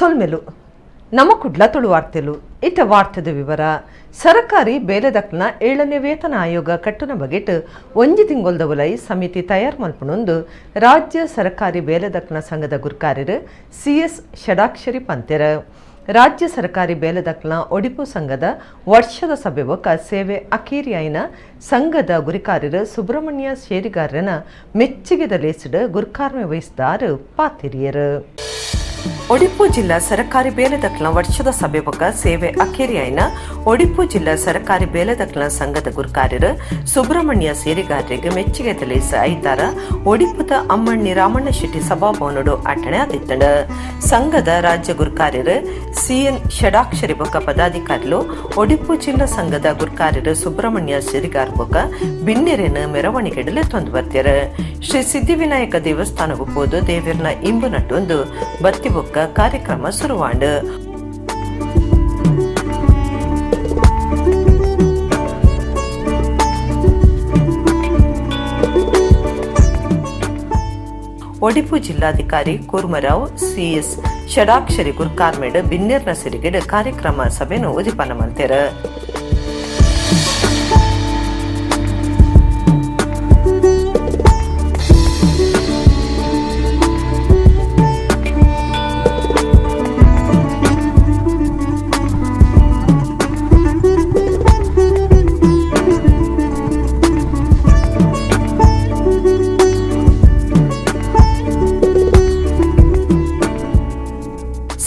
ಸೊಲ್ಮೆಲು ನಮ್ಮಕುಡ್ಲ ತುಳು ವಾರ್ತೆಲು ಇತ್ತ ವಾರ್ತೆದ ವಿವರ. ಸರಕಾರಿ ಬೇಲೆದಕ್ನ 7ನೇ ವೇತನ ಆಯೋಗ ಕಟ್ಟುನ ಬಗೆಟ್ ಒಂಜಿ ತಿಂಗೊಲ್ದ ಉಲೈ ಸಮಿತಿ ತಯಾರು ಮಲ್ಪುನೊಂದು ರಾಜ್ಯ ಸರಕಾರಿ ಬೇಲೆದಕ್ನ ಸಂಘದ ಗುರ್ಕಾರ್ಯರು CS ಷಡಾಕ್ಷರಿ ಪಂತೆರ. ರಾಜ್ಯ ಸರ್ಕಾರಿ ಬೇಲೆದಕ್ನ ಒಡಿಪು ಸಂಘದ ವರ್ಷದ ಸಭೆ ಬೊಕ್ಕ ಸೇವೆ ಅಕೀರಿಯಾಯಿನ ಸಂಘದ ಗುರಿಕಾರ್ಯರು ಸುಬ್ರಹ್ಮಣ್ಯ ಶೇರಿಗಾರನ ಮೆಚ್ಚುಗೆದ ಲೇಸಿಡ ಗುರ್ಕಾರ್ಮೆ ವಹಿಸಿದಾರು ಪಾತಿರಿಯರು. ಒಡಿಪು ಜಿಲ್ಲಾ ಸರಕಾರಿ ಬೇಲೆದಕ್ನ ವರ್ಷದ ಸಭೆ ಬೊಕ್ಕ ಸೇವೆ ಅಕೇರಿಯಾಯಿನ ಒಡಿಪು ಜಿಲ್ಲಾ ಸರಕಾರಿ ಬೇಲೆದಕ್ನ ಸಂಘದ ಗುರ್ಕಾರ್ಯರು ಸುಬ್ರಹ್ಮಣ್ಯ ಸೇರಿಗಾರರಿಗೆ ಮೆಚ್ಚುಗೆ ತಲೇಸ ಐತಾರ ಒಡಿಪುದ ಅಮ್ಮಣ್ಣಿ ರಾಮಣ್ಣ ಶೆಟ್ಟಿ ಸಭಾಭವನಡು ಅಟಣೆ ಆದಿತ್ತಂಡ. ಸಂಘದ ರಾಜ್ಯ ಗುರ್ಕಾರ್ಯರು CN ಷಡಾಕ್ಷರಿ ಬೊಕ್ಕ ಪದಾಧಿಕಾರಿಲು ಒಡಿಪು ಜಿಲ್ಲಾ ಸಂಘದ ಗುರ್ಕಾರ್ಯರು ಸುಬ್ರಹ್ಮಣ್ಯ ಸೇರಿಗಾರ ಬೊಕ್ಕ ಬಿನ್ನೆರೆನ ಮೆರವಣಿಗೆಡಲೆ ತೊಂದು ಬರ್ತಾರೆ. ಶ್ರೀ ಸಿದ್ಧಿವಿನಾಯಕ ದೇವಸ್ಥಾನಗೂ ಹೋದು ದೇವರನ ಇಂಬು ನಟ್ಟೊಂದು ಬತ್ತಿ ಬೊಕ್ಕ ಕಾರ್ಯಕ್ರಮ ಶುರುವಾಂಡು. ಒಡಿಪು ಜಿಲ್ಲಾಧಿಕಾರಿ ಕೂರ್ಮರಾವ್ CS ಷಡಾಕ್ಷರಿ ಗುರ್ಕಾರ್ಮೆಡ್ ಬಿನ್ನೆರ್ನ ಸಿರಿಗೆಡ್ ಕಾರ್ಯಕ್ರಮ ಸಭೆನು ಉದಿಪನ ಮಲ್ತೆರ.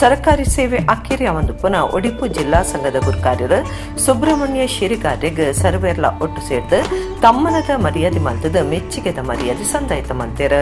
ಸರ್ಕಾರಿ ಸೇವೆ ಅಕೇರಿಯ ಒಂದು ಪುನಃ ಒಡಿಪು ಜಿಲ್ಲಾ ಸಂಘದ ಗುರ್ಕಾರ್ಯರು ಸುಬ್ರಹ್ಮಣ್ಯ ಶೇರಿಗಾರ್ರಿಗೆ ಸರ್ವೇರ್ಲ ಒಟ್ಟು ಸೇರ್ದು ತಮ್ಮನದ ಮರ್ಯಾದೆ ಮಲ್ತದ ಮೆಚ್ಚುಗೆದ ಮರ್ಯಾದೆ ಸಂದಾಯಿತ ಮಲ್ತೇರ.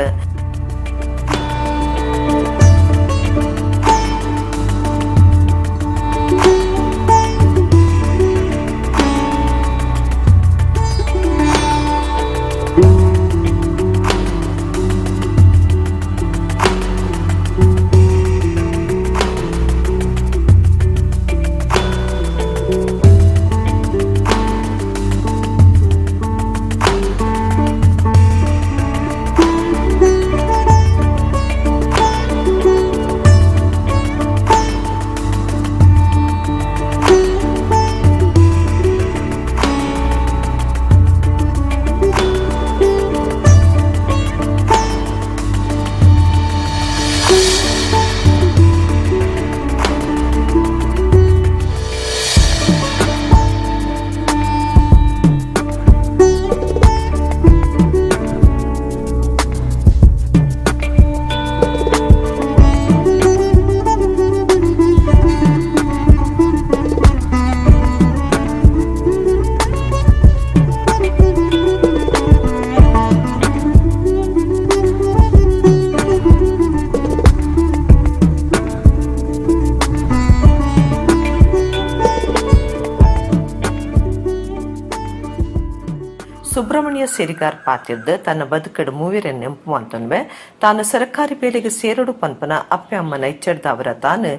ಸುಬ್ರಹ್ಮಣ್ಯ ಸೇರಿಗಾರ್ ಪಾತಿರ್ದು ತನ್ನ ಬದುಕಡು ಮೂವಿರೆ ನೆಂಪು ಅಂತನ್ವೆ ತಾನು ಸರ್ಕಾರಿ ಬೇಲೆಗೆ ಸೇರಡು ಪನ್ಪನ ಅಪ್ಪೆ ಅಮ್ಮನ ಇಚ್ಚಡ್ದ ಅವರ ತಾನು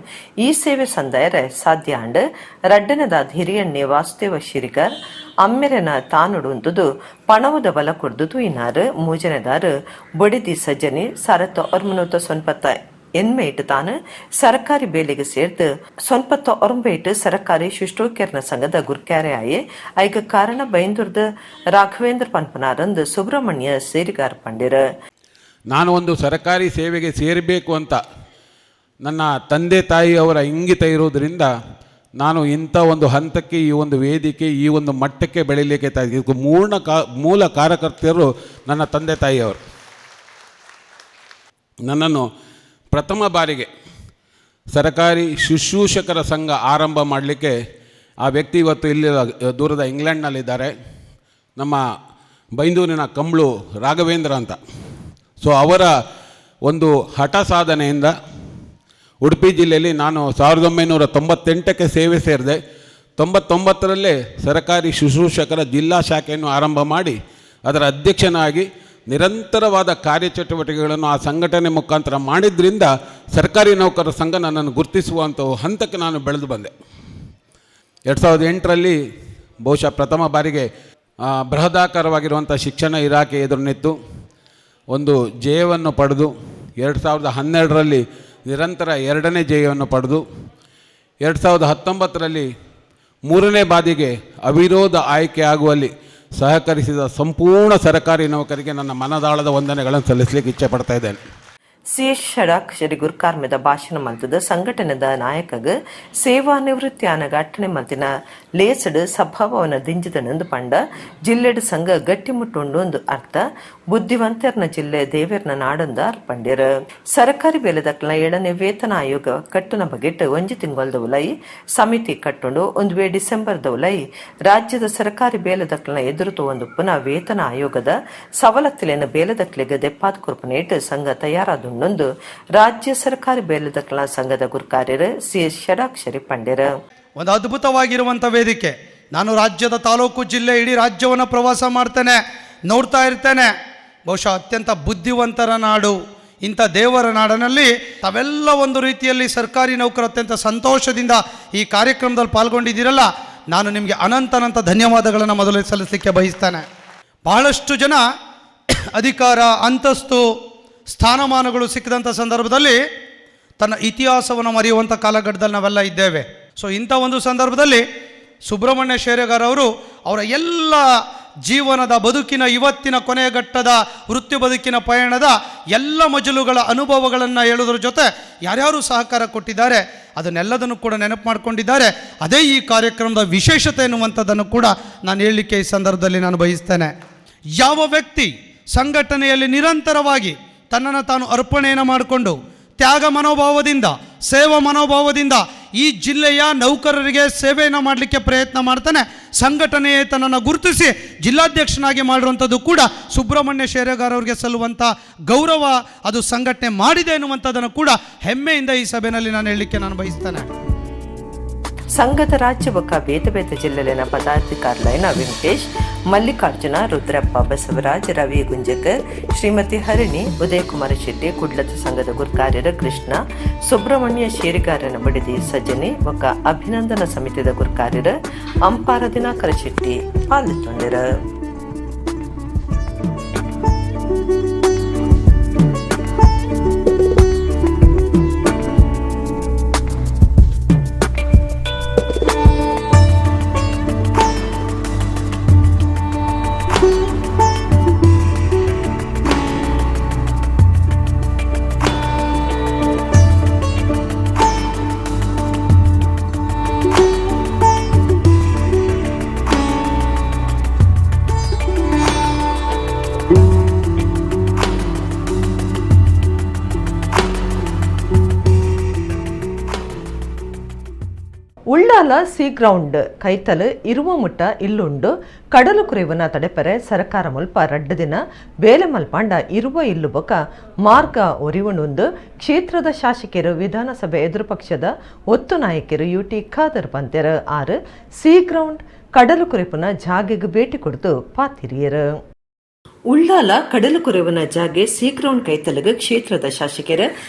ಈ ಸೇವೆ ಸಂದಾಯರೆ ಸಾಧ್ಯ ಅಂಡ್ ರಡ್ಡನದ ಹಿರಿಯಣ್ಣೆ ವಾಸುದೇವ ಶಿರಿಗಾರ್ ಅಮ್ಮೆರೆನ ತಾನುಡುಂದುದು ಪಣವದ ಬಲ ಕೊಡ್ದುದು ಇನ್ನಾರು ಮೂಜನೆದಾರು ಬೊಡಿದಿ ಸಜ್ಜನಿ ಸರತ ಒರ್ಮನೂತ ಸೊನ್ಪತ್ತ ಎನ್ಮೇಟ್ ತಾನು ಸರ್ಕಾರಿ ಬೇಲೆಗೆ ಸೇರ್ದು ಸೊನ್ಪತ್ತ ಒರಂಬೇಟ್ ಸರ್ಕಾರಿ ಶಿಷ್ಟೋಕ್ಯರ್ನ ಸಂಘದ ಗುರ್ಕ್ಯಾರೆ ಆಯೆ ಐಗ ಕಾರಣ ಬೈಂದೂರ್ದ ರಾಘವೇಂದ್ರ ಪನ್ಪನಾರಂದು ಸುಬ್ರಹ್ಮಣ್ಯ ಸೇರಿಗಾರ ಪಂಡಿರ. ನಾನು ಒಂದು ಸರ್ಕಾರಿ ಸೇವೆಗೆ ಸೇರಬೇಕು ಅಂತ ನನ್ನ ತಂದೆ ತಾಯಿಯವರ ಇಂಗಿತ ಇರುವುದರಿಂದ ನಾನು ಇಂಥ ಒಂದು ಹಂತಕ್ಕೆ ಈ ಒಂದು ವೇದಿಕೆ ಈ ಒಂದು ಮಟ್ಟಕ್ಕೆ ಬೆಳೀಲಿಕ್ಕೆ ಇದಕ್ಕೆ ಮೂಲ ಕಾರ್ಯಕರ್ತರು ನನ್ನ ತಂದೆ ತಾಯಿಯವರು. ನನ್ನನ್ನು ಪ್ರಥಮ ಬಾರಿಗೆ ಸರ್ಕಾರಿ ಶುಶ್ರೂಷಕರ ಸಂಘ ಆರಂಭ ಮಾಡಲಿಕ್ಕೆ ಆ ವ್ಯಕ್ತಿ ಇವತ್ತು ಇಲ್ಲಿ ದೂರದ ಇಂಗ್ಲೆಂಡ್ನಲ್ಲಿದ್ದಾರೆ. ನಮ್ಮ ಬೈಂದೂರಿನ ಕಂಬಳು ರಾಘವೇಂದ್ರ ಅಂತ. ಸೊ ಅವರ ಒಂದು ಹಠ ಸಾಧನೆಯಿಂದ ಉಡುಪಿ ಜಿಲ್ಲೆಯಲ್ಲಿ ನಾನು 1998ಕ್ಕೆ ಸೇವೆ ಸೇರಿದೆ. 99ರಲ್ಲೇ ಸರ್ಕಾರಿ ಶುಶ್ರೂಷಕರ ಜಿಲ್ಲಾ ಶಾಖೆಯನ್ನು ಆರಂಭ ಮಾಡಿ ಅದರ ಅಧ್ಯಕ್ಷನಾಗಿ ನಿರಂತರವಾದ ಕಾರ್ಯಚಟುವಟಿಕೆಗಳನ್ನು ಆ ಸಂಘಟನೆ ಮುಖಾಂತರ ಮಾಡಿದ್ರಿಂದ ಸರ್ಕಾರಿ ನೌಕರರ ಸಂಘ ನನ್ನನ್ನು ಗುರುತಿಸುವಂಥ ಹಂತಕ್ಕೆ ನಾನು ಬೆಳೆದು ಬಂದೆ. 2008ರಲ್ಲಿ ಬಹುಶಃ ಪ್ರಥಮ ಬಾರಿಗೆ ಬೃಹದಾಕಾರವಾಗಿರುವಂಥ ಶಿಕ್ಷಣ ಇಲಾಖೆ ಎದುರು ನಿಂತು ಒಂದು ಜಯವನ್ನು ಪಡೆದು 2012ರಲ್ಲಿ ನಿರಂತರ 2ನೇ ಜಯವನ್ನು ಪಡೆದು 2019ರಲ್ಲಿ 3ನೇ ಬಾರಿಗೆ ಅವಿರೋಧ ಆಯ್ಕೆ ಆಗುವಲ್ಲಿ ಸಹಕರಿಸಿದ ಸಂಪೂರ್ಣ ಸರ್ಕಾರಿ ನೌಕರಿಗೆ ನನ್ನ ಮನದಾಳದ ವಂದನೆಗಳನ್ನು ಸಲ್ಲಿಸಲಿಕ್ಕೆ ಇಚ್ಛೆ ಪಡ್ತಾ ಇದ್ದೇನೆ. ಸಿಎಸ್ ಷಡಾಕ್ಷರಿ ಗುರುಕಾರ್ಮೆದ ಭಾಷಣ ಮಲ್ತದ ಸಂಘಟನೆದ ನಾಯಕಗ ಸೇವಾ ನಿವೃತ್ತಿ ಆನಗ ಅಟ್ಟಣೆ ಮಲ್ತಿನ ಲೇಸಡ್ ಸಭಾಭವನ ದಿಂಜಿದನೆಂದು ಪಂಡ ಜಿಲ್ಲೆಡ್ ಸಂಘ ಗಟ್ಟಿಮುಟ್ಟುಂಡು ಒಂದು ಅರ್ಥ ಬುದ್ಧಿವಂತರ್ನ ಜಿಲ್ಲೆ ದೇವೇರ್ನ ನಾಡೊಂದ ಅರ್ಪಂಡ್ಯರ ಸರ್ಕಾರಿ ಬೇಲೆದಕ್ಲ 7ನೇ ವೇತನ ಆಯೋಗ ಕಟ್ಟುನ ಬಗೆಟ್ ಒಂಜಿ ತಿಂಗೊಲ್ದ ಉಲೈ ಸಮಿತಿ ಕಟ್ಟುಂಡು ಒಂದು ವೇ ಡಿಸೆಂಬರ್ದ ಉಲೈ ರಾಜ್ಯದ ಸರ್ಕಾರಿ ಬೇಲೆದಕ್ಲ ಎದುರುತು ಒಂದು ಪುನಃ ವೇತನ ಆಯೋಗದ ಸವಲತ್ತಿಲೇನ ಬೇಲೆದಕ್ಲಿಗೆ ದೆಪ್ಪಾದ ಕುರ್ಪನೇಟ್ ಸಂಘ ತಯಾರಾದ ನೊಂದು ರಾಜ್ಯ ಸರ್ಕಾರಿ ಬೇಲೆದಕ್ಲ ಸಂಘದ ಗುರುಕಾರ್ಯರು ಸಿಎಸ್ ಷಡಾಕ್ಷರಿ ಪಂಡ್ಯರ ಒಂದು ಅದ್ಭುತವಾಗಿರುವಂಥ ವೇದಿಕೆ. ನಾನು ರಾಜ್ಯದ ತಾಲೂಕು ಜಿಲ್ಲೆ ಇಡೀ ರಾಜ್ಯವನ್ನು ಪ್ರವಾಸ ಮಾಡ್ತೇನೆ, ನೋಡ್ತಾ ಇರ್ತೇನೆ. ಬಹುಶಃ ಅತ್ಯಂತ ಬುದ್ಧಿವಂತರ ನಾಡು, ಇಂಥ ದೇವರ ನಾಡಿನಲ್ಲಿ ತಾವೆಲ್ಲ ಒಂದು ರೀತಿಯಲ್ಲಿ ಸರ್ಕಾರಿ ನೌಕರು ಅತ್ಯಂತ ಸಂತೋಷದಿಂದ ಈ ಕಾರ್ಯಕ್ರಮದಲ್ಲಿ ಪಾಲ್ಗೊಂಡಿದ್ದೀರಲ್ಲ, ನಾನು ನಿಮಗೆ ಅನಂತ ಧನ್ಯವಾದಗಳನ್ನು ಮೊದಲೇ ಸಲ್ಲಿಸಲಿಕ್ಕೆ ಬಯಸ್ತೇನೆ. ಬಹಳಷ್ಟು ಜನ ಅಧಿಕಾರ, ಅಂತಸ್ತು, ಸ್ಥಾನಮಾನಗಳು ಸಿಕ್ಕಿದಂಥ ಸಂದರ್ಭದಲ್ಲಿ ತನ್ನ ಇತಿಹಾಸವನ್ನು ಮರೆಯುವಂಥ ಕಾಲಘಟ್ಟದಲ್ಲಿ ನಾವೆಲ್ಲ ಇದ್ದೇವೆ. ಸೊ ಇಂಥ ಒಂದು ಸಂದರ್ಭದಲ್ಲಿ ಸುಬ್ರಹ್ಮಣ್ಯ ಶೇರೆಗಾರ್ ಅವರು ಅವರ ಎಲ್ಲ ಜೀವನದ ಬದುಕಿನ ಇವತ್ತಿನ ಕೊನೆಯ ಘಟ್ಟದ ವೃತ್ತಿ ಬದುಕಿನ ಪಯಣದ ಎಲ್ಲ ಮಜಲುಗಳ ಅನುಭವಗಳನ್ನು ಹೇಳೋದ್ರ ಜೊತೆ ಯಾರ್ಯಾರು ಸಹಕಾರ ಕೊಟ್ಟಿದ್ದಾರೆ ಅದನ್ನೆಲ್ಲದನ್ನು ಕೂಡ ನೆನಪು ಮಾಡಿಕೊಂಡಿದ್ದಾರೆ. ಅದೇ ಈ ಕಾರ್ಯಕ್ರಮದ ವಿಶೇಷತೆ ಎನ್ನುವಂಥದ್ದನ್ನು ಕೂಡ ನಾನು ಹೇಳಲಿಕ್ಕೆ ಈ ಸಂದರ್ಭದಲ್ಲಿ ನಾನು ಬಯಸ್ತೇನೆ. ಯಾವ ವ್ಯಕ್ತಿ ಸಂಘಟನೆಯಲ್ಲಿ ನಿರಂತರವಾಗಿ ತನ್ನನ್ನು ತಾನು ಅರ್ಪಣೆಯನ್ನು ಮಾಡಿಕೊಂಡು ತ್ಯಾಗ ಮನೋಭಾವದಿಂದ, ಸೇವಾ ಮನೋಭಾವದಿಂದ ಈ ಜಿಲ್ಲೆಯ ನೌಕರರಿಗೆ ಸೇವೆಯನ್ನು ಮಾಡಲಿಕ್ಕೆ ಪ್ರಯತ್ನ ಮಾಡ್ತಾನೆ, ಸಂಘಟನೆಯೇ ತನ್ನನ್ನು ಗುರುತಿಸಿ ಜಿಲ್ಲಾಧ್ಯಕ್ಷನಾಗಿ ಮಾಡಿರುವಂಥದ್ದು ಕೂಡ ಸುಬ್ರಹ್ಮಣ್ಯ ಶೇರೆಗಾರ್ ಅವರಿಗೆ ಸಲ್ಲುವಂಥ ಗೌರವ ಅದು ಸಂಘಟನೆ ಮಾಡಿದೆ ಎನ್ನುವಂಥದ್ದನ್ನು ಕೂಡ ಹೆಮ್ಮೆಯಿಂದ ಈ ಸಭೆಯಲ್ಲಿ ನಾನು ಹೇಳಲಿಕ್ಕೆ ನಾನು ಬಯಸ್ತೇನೆ. ಸಂಘದ ರಾಜ್ಯ ಬೊಕ್ಕ ಬೇತೆ ಬೇತೆ ಜಿಲ್ಲೆಲಿನ ಪದಾಧಿಕಾರಿಗಳೈನ ವೆಂಕಟೇಶ್, ಮಲ್ಲಿಕಾರ್ಜುನ, ರುದ್ರಪ್ಪ, ಬಸವರಾಜ್, ರವಿ ಗುಂಜಕರ್, ಶ್ರೀಮತಿ ಹರಿಣಿ, ಉದಯಕುಮಾರ ಶೆಟ್ಟಿ, ಕುಡ್ಲದ ಸಂಘದ ಗುರುಕಾರ್ಯರ ಕೃಷ್ಣ, ಸುಬ್ರಹ್ಮಣ್ಯ ಶೇರಿಗಾರನ ಬಡಿದಿ ಸಜ್ಜನಿ ಬೊಕ್ಕ ಅಭಿನಂದನಾ ಸಮಿತಿದ ಗುರುಕಾರ್ಯರ ಅಂಪಾರ ದಿನಾಕರ ಶೆಟ್ಟಿ ಪಾಲ್ಗೊಂಡರ. ಉಳ್ಳಾಲ ಸಿ ಗ್ರೌಂಡ್ ಕೈತಲು ಇರುವ ಮುಟ್ಟ ಇಲ್ಲುಂಡು ಕಡಲು ಕುರಿವನ ತಡೆಪರೆ ಸರ್ಕಾರ ಮುಲ್ಪ ರಡ್ಡು ದಿನ ಬೇಲೆ ಮಲ್ಪಾಂಡ ಇರುವ ಇಲ್ಲು ಬೊಕ ಮಾರ್ಗ ಒರಿವಣೊಂದು ಕ್ಷೇತ್ರದ ಶಾಸಕರು ವಿಧಾನಸಭೆ ಎದುರು ಪಕ್ಷದ ಒತ್ತು ನಾಯಕರು ಯುಟಿ ಖಾದರ್ ಪಂತೆರ ಆರು ಸಿ ಗ್ರೌಂಡ್ ಕಡಲು ಕುರಿಪುನ ಜಾಗೆಗೆ ಭೇಟಿ ಕೊಡ್ತು ಪಾತಿರಿಯರು. ಉಳ್ಳಾಲ ಕಡಲು ಕುರೆವನ ಜಾಗೆ ಸಿ ಗ್ರೌಂಡ್ ಕೈತಲಗ ಕ್ಷೇತ್ರದ ಶಾಸಕರ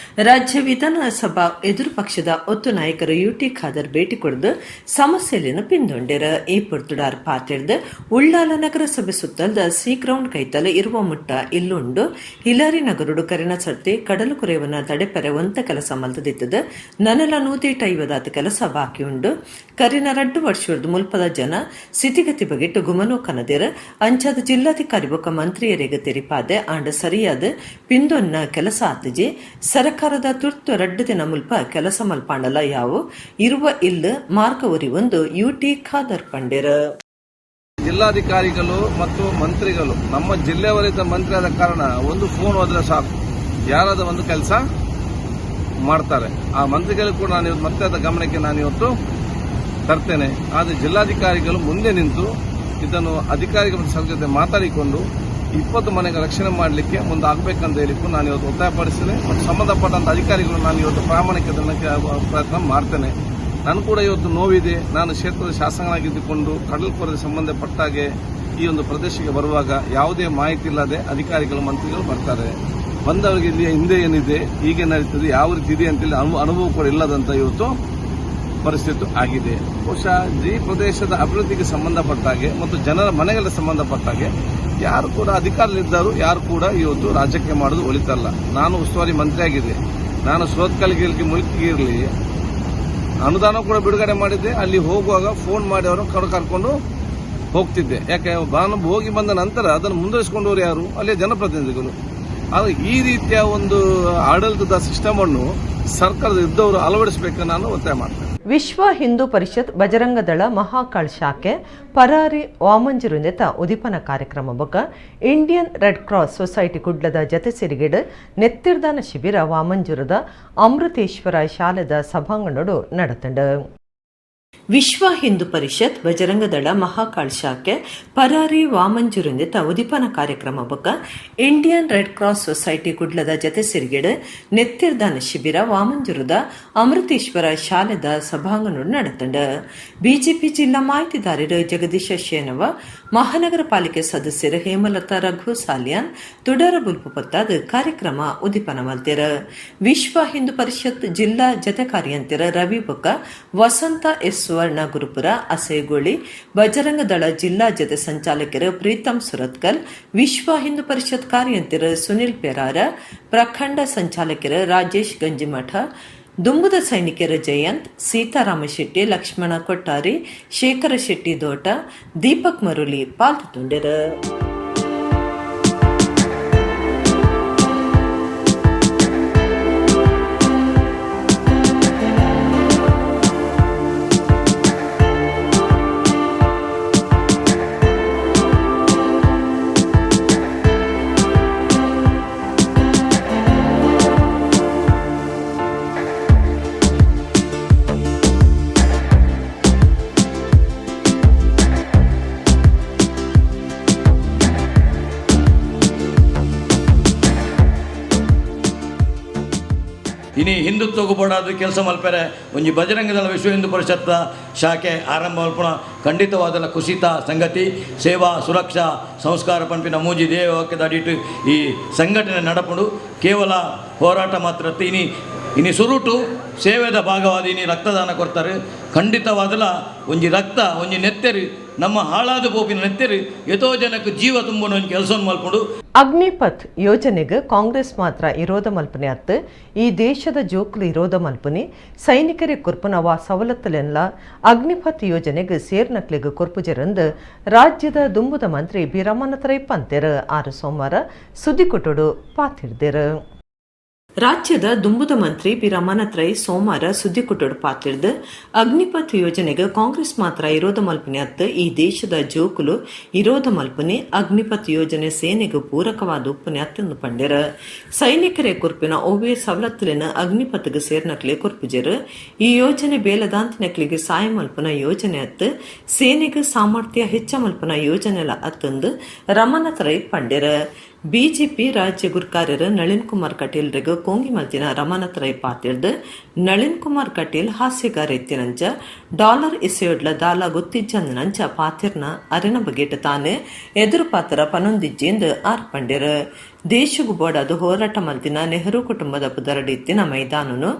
ರಾಜ್ಯ ವಿಧಾನಸಭಾ ಎದುರು ಪಕ್ಷದ ಒತ್ತು ನಾಯಕರು ಯುಟಿ ಖಾದರ್ ಭೇಟಿ ಕೊಡದು ಸಮಸ್ಯೆಯನ್ನು ಪಿಂದೊಂಡೆರ. ಈ ಪೊರ್ತುಡಾರ್ ಪಾತಿಡ್ದು ಉಳ್ಳಾಲ ನಗರಸಭೆ ಸುತ್ತಲ್ದ ಸಿ ಗ್ರೌಂಡ್ ಕೈತಲು ಇರುವ ಮುಟ್ಟ ಇಲ್ಲುಂಡು ಹಿಲಾರಿ ನಗರುಡು ಕರಿನ ಸರ್ತಿ ಕಡಲು ಕುರೆವನ ತಡೆಪರೆ ಒಂತ ಕೆಲಸ ಮಲ್ತದಿತ್ತದ ನನಲ 150 ಕೆಲಸ ಬಾಕಿ ಉಂಡು. ಕರಿನ 2 ವರ್ಷದ ಮುಲ್ಪದ ಜನ ಸ್ಥಿತಿಗತಿ ಬಗೆಟ್ಟು ಗುಮನೋ ಕನದಿರ ಅಂಚಾದ ಜಿಲ್ಲಾಧಿಕಾರಿ ಬೊಕ್ಕ ಮಂತ್ರಿ ತೆರಿಪಾದೆ ಆಂಡ ಸರಿಯಾದ ಪಿಂದೊನ್ನ ಕೆಲಸ ಆತಜಿ ಸರ್ಕಾರದ ತುರ್ತು 2 ದಿನ ಮುಲ್ಪ ಕೆಲಸ ಮಲ್ಪಾಂಡಲ ಯಾವು ಇರುವ ಇಲ್ಲ ಮಾರ್ಗ ಒರಿ ಒಂದು ಯುಟಿ ಖಾದರ್ ಪಂಡೆರ. ಜಿಲ್ಲಾಧಿಕಾರಿಗಳು ಮತ್ತು ಮಂತ್ರಿಗಳು ನಮ್ಮ ಜಿಲ್ಲೆಯವರಿದ್ದ ಮಂತ್ರಿ ಆದ ಕಾರಣ ಒಂದು ಫೋನ್ ಹೋದ್ರೆ ಸಾಕು, ಯಾರಾದ ಒಂದು ಕೆಲಸ ಮಾಡ್ತಾರೆ. ಆ ಮಂತ್ರಿಗಳು ಕೂಡ ನಾನು ಮತ್ತೆ ಅದ ಗಮನಕ್ಕೆ ನಾನು ಇವತ್ತು ತರ್ತೇನೆ. ಆದರೆ ಜಿಲ್ಲಾಧಿಕಾರಿಗಳು ಮುಂದೆ ನಿಂತು ಇದನ್ನು ಅಧಿಕಾರಿಗಳ ಜೊತೆ ಮಾತಾಡಿಕೊಂಡು 20 ಮನೆಗಳ ರಕ್ಷಣೆ ಮಾಡಲಿಕ್ಕೆ ಮುಂದಾಗಬೇಕಂತ ಹೇಳಿಕೊಂಡು ನಾನು ಇವತ್ತು ಒತ್ತಾಯಪಡಿಸ್ತೇನೆ. ಮತ್ತು ಸಂಬಂಧಪಟ್ಟಂತ ಅಧಿಕಾರಿಗಳು ನಾನು ಇವತ್ತು ಪ್ರಾಮಾಣಿಕತೆ ಪ್ರಯತ್ನ ಮಾಡ್ತೇನೆ. ನಾನು ಕೂಡ ಇವತ್ತು ನೋವಿದೆ. ನಾನು ಕ್ಷೇತ್ರದ ಶಾಸಕನಾಗಿದ್ದುಕೊಂಡು ಕಡಲ್ಕೊರೆಗೆ ಸಂಬಂಧಪಟ್ಟಾಗೆ ಈ ಒಂದು ಪ್ರದೇಶಕ್ಕೆ ಬರುವಾಗ ಯಾವುದೇ ಮಾಹಿತಿ ಇಲ್ಲದೆ ಅಧಿಕಾರಿಗಳು ಮಂತ್ರಿಗಳು ಬರ್ತಾರೆ. ಬಂದವರಿಗೆ ಇಲ್ಲಿ ಹಿಂದೆ ಏನಿದೆ, ಹೀಗೆ ನಡೀತದೆ, ಯಾವ ರೀತಿ ಇದೆ ಅಂತೇಳಿ ಅನುಭವ ಕೂಡ ಇಲ್ಲದಂತ ಇವತ್ತು ಪರಿಸ್ಥಿತಿ ಆಗಿದೆ. ಬಹುಶಃ ಈ ಪ್ರದೇಶದ ಅಭಿವೃದ್ಧಿಗೆ ಸಂಬಂಧಪಟ್ಟಾಗೆ ಮತ್ತು ಜನರ ಮನೆಗಳ ಸಂಬಂಧಪಟ್ಟಾಗೆ ಯಾರು ಕೂಡ ಅಧಿಕಾರದಲ್ಲಿದ್ದರು, ಯಾರು ಕೂಡ ಇವತ್ತು ರಾಜ್ಯಕ್ಕೆ ಮಾಡೋದು ಒಳಿತಲ್ಲ. ನಾನು ಉಸ್ತುವಾರಿ ಮಂತ್ರಿ ಆಗಿದೆ, ನಾನು ಸೋತ್ಕಲ್ಗಿರ್ಲಿ ಮುಲ್ಕಿಗಿರಲಿ ಅನುದಾನ ಕೂಡ ಬಿಡುಗಡೆ ಮಾಡಿದ್ದೆ. ಅಲ್ಲಿ ಹೋಗುವಾಗ ಫೋನ್ ಮಾಡಿ ಅವರು ಕರ್ಕೊಂಡು ಹೋಗ್ತಿದ್ದೆ. ಯಾಕೆ ನಾನು ಹೋಗಿ ಬಂದ ನಂತರ ಅದನ್ನು ಮುಂದುವರಿಸಿಕೊಂಡವರು ಯಾರು? ಅಲ್ಲಿಯ ಜನಪ್ರತಿನಿಧಿಗಳು. ಆದರೆ ಈ ರೀತಿಯ ಒಂದು ಆಡಳಿತದ ಸಿಸ್ಟಮ್ ಅನ್ನು ಸರ್ಕಾರದ ಇದ್ದವರು ಅಳವಡಿಸಬೇಕು ನಾನು ಒತ್ತಾಯ ಮಾಡ್ತೇನೆ. ವಿಶ್ವ ಹಿಂದೂ ಪರಿಷತ್ ಬಜರಂಗ ದಳ ಮಹಾಕಾಳ್ ಶಾಖೆ ಪರಾರಿ ವಾಮಂಜರುನೆತ ಉದಿಪನ ಕಾರ್ಯಕ್ರಮ ಬೊಕ ಇಂಡಿಯನ್ ರೆಡ್ ಕ್ರಾಸ್ ಸೊಸೈಟಿ ಕುಡ್ಲದ ಜತೆ ಸೇರಿಗೆಡ್ ನೆತ್ತಿರ್ದಾನ ಶಿಬಿರ ವಾಮಂಜುರದ ಅಮೃತೇಶ್ವರ ಶಾಲೆದ ಸಭಾಂಗಣಡು ನಡೆತಂಡ. ವಿಶ್ವ ಹಿಂದೂ ಪರಿಷತ್ ಬಜರಂಗ ದಳ ಮಹಾಕಾಳ್ ಶಾಖೆ ಪರಾರಿ ವಾಮಂಜುರುನೆತ ಉದಿಪನ ಕಾರ್ಯಕ್ರಮ ಬೊಕ ಇಂಡಿಯನ್ ರೆಡ್ ಕ್ರಾಸ್ ಸೊಸೈಟಿ ಕುಡ್ಲದ ಜತೆ ಸೇರಿಗೆಡ್ ನೆತ್ತಿರ್ದಾನ ಶಿಬಿರ ವಾಮಂಜುರದ ಅಮೃತೇಶ್ವರ ಶಾಲೆದ ಸಭಾಂಗಣ ನಡೆತಂಡ. ಬಿಜೆಪಿ ಜಿಲ್ಲಾ ಮಾಹಿತಿದಾರರು ಜಗದೀಶ ಶೇನವ, ಮಹಾನಗರ ಪಾಲಿಕೆ ಸದಸ್ಯರು ಹೇಮಲತಾ ರಘು ಸಾಲ್ಯಾನ್ ತುಡರ ಬುಲ್ಪು ಪತ್ತಾದ ಕಾರ್ಯಕ್ರಮ ಉದಿಪನ ಮಲ್ತಿರ. ವಿಶ್ವ ಹಿಂದೂ ಪರಿಷತ್ ಜಿಲ್ಲಾ ಜತೆ ಕಾರ್ಯಂತರ ರವಿ ಬೊಕ್ಕ ವಸಂತ ಎಸ್ ಸುವರ್ಣ ಗುರುಪುರ ಅಸೇಗೋಳಿ, ಬಜರಂಗ ದಳ ಜಿಲ್ಲಾ ಜತೆ ಸಂಚಾಲಕರು ಪ್ರೀತಂ ಸುರತ್ಕಲ್, ವಿಶ್ವ ಹಿಂದೂ ಪರಿಷತ್ ಕಾರ್ಯಂತರ ಸುನಿಲ್ ಪೆರಾರ, ಪ್ರಖಂಡ ಸಂಚಾಲಕರು ರಾಜೇಶ್ ಗಂಜಿಮಠ, ದುಂಬುದ ಸೈನಿಕರ ಜಯಂತ್, ಸೀತಾರಾಮ ಶೆಟ್ಟಿ, ಲಕ್ಷ್ಮಣ ಕೊಟ್ಟಾರಿ, ಶೇಖರ ಶೆಟ್ಟಿ ದೋಟ, ದೀಪಕ್ ಮರುಲಿ ಪಾಲ್ಗೊಂಡರು. ಇನಿ ಹಿಂದುತ್ವಗೂ ಬೋಡಾದ ಕೆಲಸ ಮಲ್ಪೆರೆ ಒಂಜಿ ಬಜರಂಗ ದಳ ವಿಶ್ವ ಹಿಂದೂ ಪರಿಷತ್ ಶಾಖೆ ಆರಂಭ ಮಲ್ಪುಣ ಖಂಡಿತವಾದ ಕುಸಿತ ಸಂಗತಿ. ಸೇವಾ ಸುರಕ್ಷಾ ಸಂಸ್ಕಾರ ಪಂಪಿನ ಮೂಜಿ ದೇವಕ್ಕೆ ಅಡಿಟ್ಟು ಈ ಸಂಘಟನೆ ನಡಪುಡು ಕೇವಲ ಹೋರಾಟ ಮಾತ್ರ ಇನಿ ಸುರುಟು ಸೇವೆದ ಭಾಗವಾದ ಇನಿ ರಕ್ತದಾನ ಕೊಡ್ತಾರೆ. ಖಂಡಿತವಾದಲ ಒಂಜಿ ರಕ್ತ ಒಂಜಿ ನೆತ್ತೆರು ನಮ್ಮ ಹಾಳಾದ ಪೋಪಿನ ನೆತ್ತೆರು ಎಷ್ಟೋ ಜನಕ್ಕೆ ಜೀವ ತುಂಬೋಣ ಒಂದು ಕೆಲಸವನ್ನು ಮಲ್ಕೊಂಡು. ಅಗ್ನಿಪಥ್ ಯೋಜನೆಗೆ ಕಾಂಗ್ರೆಸ್ ಮಾತ್ರ ವಿರೋಧ ಮಲ್ಪನೆ ಅತ್ತು ಈ ದೇಶದ ಜೋಕ್ಲು ವಿರೋಧ ಮಲ್ಪನೆ ಸೈನಿಕರಿಗೆ ಕೊರ್ಪುನವ ಸವಲತ್ತುಲೆಲ್ಲ ಅಗ್ನಿಪಥ್ ಯೋಜನೆಗೆ ಸೇರ್ನಕ್ಲಿಗೆ ಕೊರ್ಪುಜರಂದು ರಾಜ್ಯದ ದುಂಬುದ ಮಂತ್ರಿ ಬಿ ರಮಣತ್ರೈ ಪಂತೆರ್ ಆರು ಸೋಮವಾರ ಸುದ್ದಿ ಕೊಟ್ಟಡು ಪಾತಿರ್ದೇರು. ರಾಜ್ಯದ ದುಂಬುದ ಮಂತ್ರಿ ಬಿ ರಮಣತ್ರೈ ಸೋಮವಾರ ಸುದ್ದಿ ಕೊಟ್ಟಡು ಪಾತಿರ್ದು ಅಗ್ನಿಪಥ್ ಯೋಜನೆಗೆ ಕಾಂಗ್ರೆಸ್ ಮಾತ್ರ ವಿರೋಧ ಮಲ್ಪನೆ ಅತ್ತು ಈ ದೇಶದ ಜೋಕುಲು ವಿರೋಧ ಮಲ್ಪನೆ ಅಗ್ನಿಪಥ್ ಯೋಜನೆ ಸೇನೆಗೆ ಪೂರಕವಾದ ಉಪ್ಪನೆ ಅತ್ತಂದು ಪಂಡ್ಯರ. ಸೈನಿಕರೇ ಕುರ್ಪಿನ ಒವ್ವೇ ಸವಲತ್ತುಲಿನ ಅಗ್ನಿಪಥ್ಗೆ ಸೇರ್ನಕ್ಲೆ ಕೊರ್ಪುಜರು. ಈ ಯೋಜನೆ ಬೇಲದಾಂತಿನಕ್ಲಿಗೆ ಸಹಾಯ ಮಲ್ಪನ ಯೋಜನೆ ಅತ್ತು ಸೇನೆಗೆ ಸಾಮರ್ಥ್ಯ ಹೆಚ್ಚ ಮಲ್ಪನ ಯೋಜನೆಲ ಅತ್ತಂದು ರಮಣತ್ರೈ ಪಂಡ್ಯರ. ಬಿಜೆಪಿ ರಾಜ್ಯ ಗುರ್ಕಾರ್ಯರು ನಳಿನ್ ಕುಮಾರ್ ಕಟೀಲ್ರಿಗೆ ಕೋಂಗಿ ಮಲ್ತಿನ ರಮಣತ್ರೈ ಪಾತಿರ್ದು ನಳಿನ್ ಕುಮಾರ್ ಕಟೀಲ್ ಹಾಸ್ಯಗಾರ ಎತ್ತಿನಂಚ ಡಾಲರ್ ಇಸೆಯೊಡ್ಲ ದಾಲ ಗೊತ್ತಿಜ್ಜಂದನಂಚ ಪಾತಿರ್ನ ಅರೆನ ಬಗೆಟ್ ತಾನೇ ಎದುರು ಪಾತ್ರ ಪನೊಂದಿಜ್ಜೆಂದು ಆರ್ಪಂಡ್ಯರು. ದೇಶಗೂ ಬೋಡಾದು ಹೋರಾಟ ಮಲ್ತಿನ ನೆಹರು ಕುಟುಂಬದ ಪುದರಡಿತ್ತಿನ ಮೈದಾನನು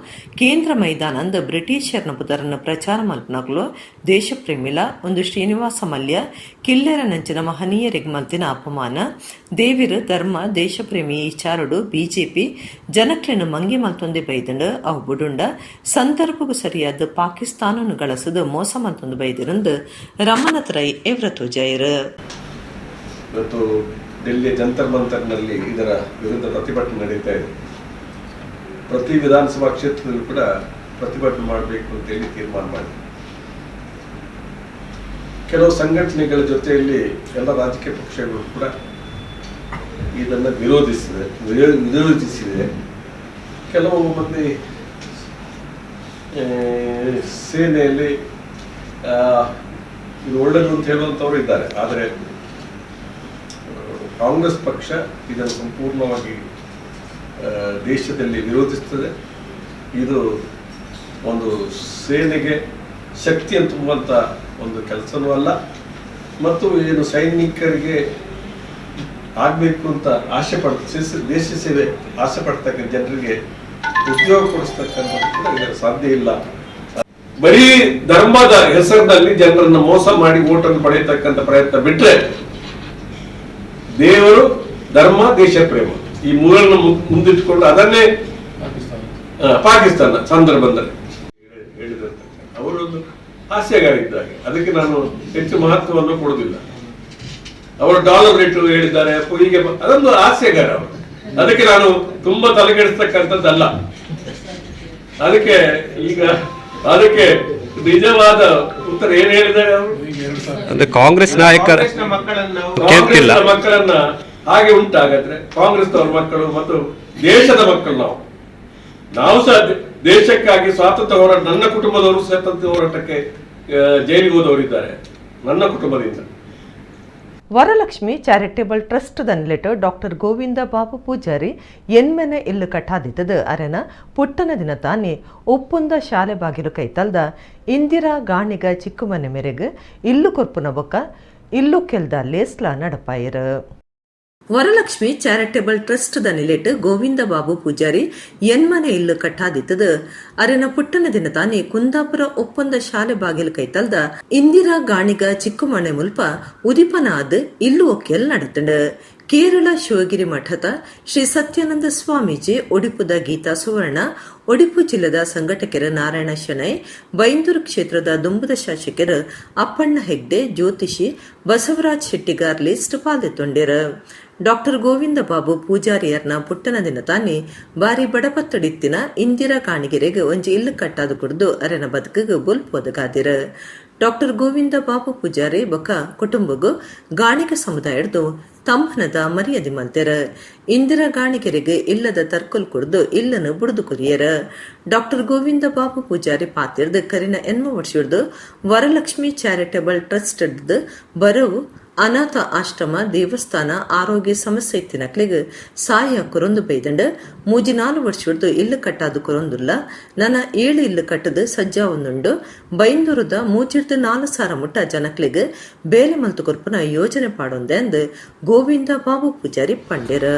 ಕೇಂದ್ರ ಮೈದಾನ ಅಂದ ಬ್ರಿಟಿಷರ್ನ ಪುದರನ್ನು ಪ್ರಚಾರ ಮಲ್ಪನಗಳು ದೇಶಪ್ರೇಮಿಲ ಒಂದು ಶ್ರೀನಿವಾಸ ಮಲ್ಯ ಕಿಲ್ಲೆರ ನಂಚಿನ ಮಹನೀಯರಿಗೆ ಮಲ್ತಿನ ಅಪಮಾನ ದೇವಿರು ಧರ್ಮ ದೇಶಪ್ರೇಮಿ ವಿಚಾರಡು ಬಿಜೆಪಿ ಜನಕ್ಲೆನು ಮಂಗಿ ಮಲ್ತೊಂದೆ ಬೈದಂಡು ಅವು ಬುಡುಂಡ ಸಂದರ್ಭಗೂ ಸರಿಯಾದ ಪಾಕಿಸ್ತಾನನು ಗಳಸದು ಮೋಸ ಮಲ್ತೊಂದು ಬೈದಿರಂದು ರಮಣತ್ರೈ ಎವ್ರತು ಜೈರು. ಡೆಲ್ಲಿಯ ಜಂತರ್ ಮಂತರ್ನಲ್ಲಿ ಇದರ ವಿರುದ್ಧ ಪ್ರತಿಭಟನೆ ನಡೀತಾ ಇದೆ. ಪ್ರತಿ ವಿಧಾನಸಭಾ ಕ್ಷೇತ್ರದಲ್ಲೂ ಕೂಡ ಪ್ರತಿಭಟನೆ ಮಾಡಬೇಕು ಅಂತೇಳಿ ತೀರ್ಮಾನ ಮಾಡಿದೆ. ಕೆಲವು ಸಂಘಟನೆಗಳ ಜೊತೆಯಲ್ಲಿ ಎಲ್ಲ ರಾಜಕೀಯ ಪಕ್ಷಗಳು ಕೂಡ ಇದನ್ನು ವಿರೋಧಿಸಿದೆ. ಕೆಲವು ಮಂದಿ ಸೇನೆಯಲ್ಲಿ ಇದು ಒಳ್ಳೆಯದು ಅಂತ ಹೇಳುವಂಥವ್ರು ಇದ್ದಾರೆ. ಆದರೆ ಕಾಂಗ್ರೆಸ್ ಪಕ್ಷ ಇದನ್ನು ಸಂಪೂರ್ಣವಾಗಿ ದೇಶದಲ್ಲಿ ವಿರೋಧಿಸ್ತದೆ. ಇದು ಒಂದು ಸೇನೆಗೆ ಶಕ್ತಿಯನ್ನು ತುಂಬುವಂಥ ಒಂದು ಕೆಲಸನೂ ಅಲ್ಲ, ಮತ್ತು ಏನು ಸೈನಿಕರಿಗೆ ಆಗಬೇಕು ಅಂತ ಆಸೆ ದೇಶ ಸೇವೆ ಆಸೆ ಪಡ್ತಕ್ಕಂಥ ಜನರಿಗೆ ಉದ್ಯೋಗ ಕೊಡಿಸ್ತಕ್ಕಂಥದ್ದು ಕೂಡ ಇದರ ಸಾಧ್ಯ ಇಲ್ಲ. ಬರೀ ಧರ್ಮದ ಹೆಸರಿನಲ್ಲಿ ಜನರನ್ನು ಮೋಸ ಮಾಡಿ ಓಟನ್ನು ಪಡೆಯತಕ್ಕಂಥ ಪ್ರಯತ್ನ ಬಿಟ್ರೆ ದೇವರು ಧರ್ಮ ದೇಶ ಪ್ರೇಮ ಈ ಮೂರನ್ನು ಮುಂದಿಟ್ಟುಕೊಂಡು ಅದನ್ನೇ ಪಾಕಿಸ್ತಾನ ಸಂದರ್ಭದಲ್ಲಿ ಹೇಳಿದಂತ ಅವರೊಂದು ಹಾಸ್ಯಗಾರ ಇದ್ದಾಗೆ, ಅದಕ್ಕೆ ನಾನು ಹೆಚ್ಚು ಮಹತ್ವವನ್ನು ಕೊಡುವುದಿಲ್ಲ. ಅವರು ಡಾಲರ್ ರೇಟ್ ಹೇಳಿದ್ದಾರೆ ಹೀಗೆ, ಅದೊಂದು ಹಾಸ್ಯಗಾರ ಅವರು, ಅದಕ್ಕೆ ನಾನು ತುಂಬಾ ತಲೆಗೆಡಿಸ್ತಕ್ಕಂಥದ್ದಲ್ಲ. ಅದಕ್ಕೆ ಈಗ ಅದಕ್ಕೆ ನಿಜವಾದ ಉತ್ತರ ಏನ್ ಹೇಳಿದ್ದಾರೆ ಅವರು, ಅಂದ್ರೆ ಕಾಂಗ್ರೆಸ್ ನಾಯಕರ ಮಕ್ಕಳನ್ನ ಹಾಗೆ ಉಂಟಾಗದ್ರೆ ಕಾಂಗ್ರೆಸ್ನವ್ರ ಮಕ್ಕಳು ಮತ್ತು ದೇಶದ ಮಕ್ಕಳು ನಾವು ಸಹ ದೇಶಕ್ಕಾಗಿ ಸ್ವಾತಂತ್ರ್ಯ ಹೋರಾಟ, ನನ್ನ ಕುಟುಂಬದವರು ಸ್ವಾತಂತ್ರ್ಯ ಹೋರಾಟಕ್ಕೆ ಜೈಲಿಗೆ ಹೋದವರಿದ್ದಾರೆ ನನ್ನ ಕುಟುಂಬದಿಂದ. ವರಲಕ್ಷ್ಮಿ ಚಾರಿಟೇಬಲ್ ಟ್ರಸ್ಟ್ ದನ್ಲೆಟ್ ಡಾಕ್ಟರ್ ಗೋವಿಂದ ಬಾಬು ಪೂಜಾರಿ ಎನ್ಮೆನೆ ಇಲ್ಲು ಕಟ್ಟಾದಿತ್ತದು ಅರೆನ ಪುಟ್ಟನ ದಿನ ತಾನೇ ಒಪ್ಪುಂದ ಶಾಲೆ ಬಾಗಿಲು ಕೈತಲ್ದ ಇಂದಿರಾ ಗಾಣಿಗ ಚಿಕ್ಕಮನೆ ಮೇರೆಗೆ ಇಲ್ಲು ಕೊರ್ಪುನ ಬೊಕ್ಕ ಇಲ್ಲು ಕೆಲ್ದ ಲೇಸ್ಲ ನಡಪಾಯಿರ. ವರಲಕ್ಷ್ಮಿ ಚಾರಿಟೇಬಲ್ ಟ್ರಸ್ಟ್ ದ ನಿಲೆಟ್ ಗೋವಿಂದ ಬಾಬು ಪೂಜಾರಿ ಎನ್ಮನೆ ಇಲ್ಲು ಕಟ್ಟಾದಿತ್ತದು ಅರೆನ ಪುಟ್ಟನ ದಿನ ತಾನೇ ಕುಂದಾಪುರ ಒಪ್ಪಂದ ಶಾಲೆ ಬಾಗಿಲು ಕೈತಲ್ದ ಇಂದಿರಾ ಗಾಣಿಗ ಚಿಕ್ಕಮನೆ ಮುಲ್ಪ ಉದಿಪನಾದ್ ಇಲ್ಲು ಒಕ್ಕೆಲ್ ನಡತಂಡು. ಕೇರಳ ಶಿವಗಿರಿ ಮಠದ ಶ್ರೀ ಸತ್ಯಾನಂದ ಸ್ವಾಮೀಜಿ, ಒಡಿಪುದ ಗೀತಾ ಸುವರ್ಣ, ಒಡಿಪು ಜಿಲ್ಲೆದ ಸಂಘಟಕರ ನಾರಾಯಣ ಶೆಣೈ, ಬೈಂದೂರು ಕ್ಷೇತ್ರದ ದುಂಬದ ಶಾಸಕರು ಅಪ್ಪಣ್ಣ ಹೆಗ್ಡೆ, ಜ್ಯೋತಿಷಿ ಬಸವರಾಜ್ ಶೆಟ್ಟಿಗಾರ್ ಲಿಸ್ಟ್ ಪಾಲ್ದೊಂಡಿರು. ಡಾಕ್ಟರ್ ಗೋವಿಂದ ಬಾಬು ಪೂಜಾರಿಯರ್ನ ಪುಟ್ಟನ ದಿನ ತಾನೇ ಬಾರಿ ಬಡಪತ್ತಡಿತ್ತಿನ ಇಂದಿರಾ ಗಾಣಿಗೆರೆಗೆ ಒಂಜಿ ಇಲ್ಲು ಕಟ್ಟಾದು ಕುಡ್ದು ಅರೆನ ಬದುಕಿಗೆ ಬುಲ್ಪೋದಗಾದಿರ. ಡಾಕ್ಟರ್ ಗೋವಿಂದ ಬಾಬು ಪೂಜಾರಿ ಬೊಕ್ಕ ಕುಟುಂಬಗೂ ಗಾಣಿಗ ಸಮುದಾಯದ್ದು ತಂಪನದ ಮರ್ಯಾದೆ ಮಲ್ತೆರ. ಇಂದಿರಾ ಗಾಣಿಗೆರೆಗೆ ಇಲ್ಲದ ತರ್ಕಲ್ ಕುಡ್ದು ಇಲ್ಲನ್ನು ಬುಡ್ದು ಕುರಿಯರ. ಡಾಕ್ಟರ್ ಗೋವಿಂದ ಬಾಬು ಪೂಜಾರಿ ಪಾತಿರ್ದು ಕರಿನ ಎನ್ಮ ವರ್ಷದ್ದು ವರಲಕ್ಷ್ಮಿ ಚಾರಿಟೇಬಲ್ ಟ್ರಸ್ಟ್ ಬರವು ಅನಾಥ ಆಶ್ರಮ, ದೇವಸ್ಥಾನ, ಆರೋಗ್ಯ ಸಮಸ್ಯೆ ಇತ್ತಿನಕ್ಲಿಗೆ ಸಹಾಯ ಕೊರೊಂದು ಬೈದಂಡು 3-4 ವರ್ಷದ್ದು ಇಲ್ಲು ಕಟ್ಟಾದು ಕೊರೊಂದುಲ್ಲ. ನನ್ನ 7 ಇಲ್ಲು ಕಟ್ಟದು ಸಜ್ಜಾ ಒಂದುಂಡು. ಬೈಂದೂರದ 3-4 ಮುಟ್ಟ ಜನಕ್ಲಿಗೆ ಬೇಲೆ ಮಲ್ತು ಕೊರ್ಪುನ ಯೋಜನೆ ಪಾಡೊಂದೆ ಅಂದು ಗೋವಿಂದ ಬಾಬು ಪೂಜಾರಿ ಪಂಡಿರ.